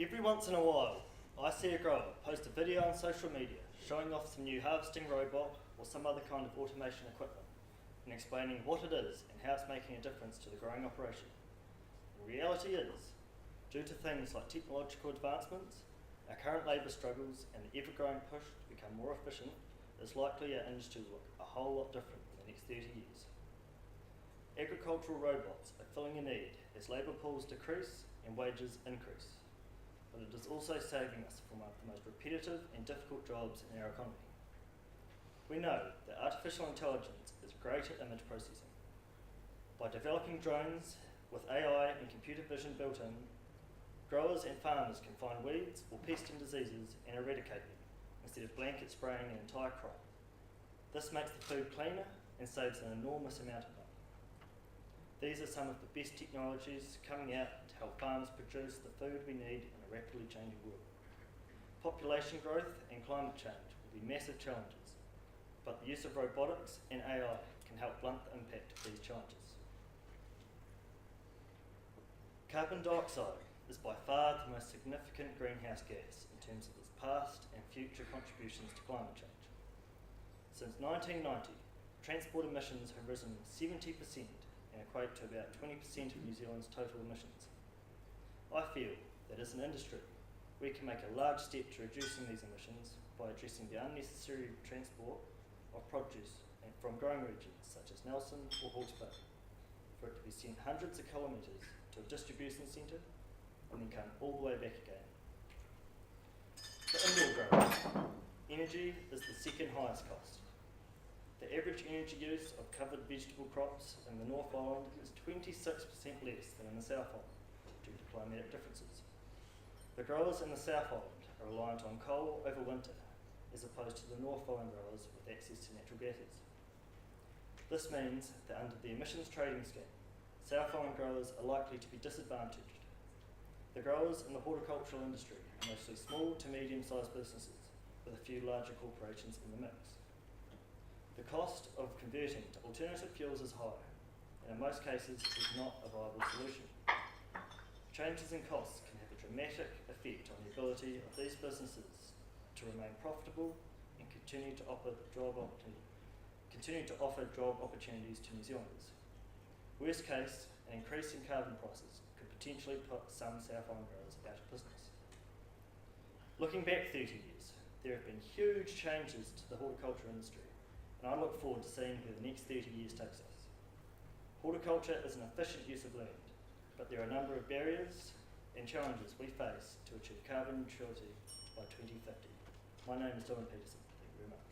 Every once in a while, I see a grower post a video on social media showing off some new harvesting robot or some other kind of automation equipment and explaining what it is and how it's making a difference to the growing operation. The reality is, due to things like technological advancements, our current labour struggles and the ever-growing push to become more efficient, it's likely our industry will look a whole lot different in the next 30 years. Agricultural robots are filling a need as labour pools decrease and wages increase, but it is also saving us from one of the most repetitive and difficult jobs in our economy. We know that artificial intelligence is great at image processing. By developing drones with AI and computer vision built in, growers and farmers can find weeds or pests and diseases and eradicate them, instead of blanket spraying an entire crop. This makes the food cleaner and saves an enormous amount of money. These are some of the best technologies coming out to help farmers produce the food we need in a rapidly changing world. Population growth and climate change will be massive challenges, but the use of robotics and AI can help blunt the impact of these challenges. Carbon dioxide is by far the most significant greenhouse gas in terms of its past and future contributions to climate change. Since 1990, transport emissions have risen 70% and equate to about 20% of New Zealand's total emissions. I feel that as an industry, we can make a large step to reducing these emissions by addressing the unnecessary transport of produce from growing regions such as Nelson or Hawke's Bay, for it to be sent hundreds of kilometres to a distribution centre and then come all the way back again. For indoor growers, energy is the second highest cost. The average energy use of covered vegetable crops in the North Island is 26% less than in the South Island due to climatic differences. The growers in the South Island are reliant on coal over winter, as opposed to the North Island growers with access to natural gases. This means that under the emissions trading scheme, South Island growers are likely to be disadvantaged. The growers in the horticultural industry are mostly small to medium-sized businesses, with a few larger corporations in the mix. The cost of converting to alternative fuels is high, and in most cases is not a viable solution. Changes in costs can have a dramatic effect on the ability of these businesses to remain profitable and continue to offer job opportunities to New Zealanders. Worst case, an increase in carbon prices could potentially put some South Island growers out of business. Looking back 30 years, there have been huge changes to the horticulture industry, and I look forward to seeing where the next 30 years takes us. Horticulture is an efficient use of land, but there are a number of barriers and challenges we face to achieve carbon neutrality by 2050. My name is Dillon Speech. Thank you very much.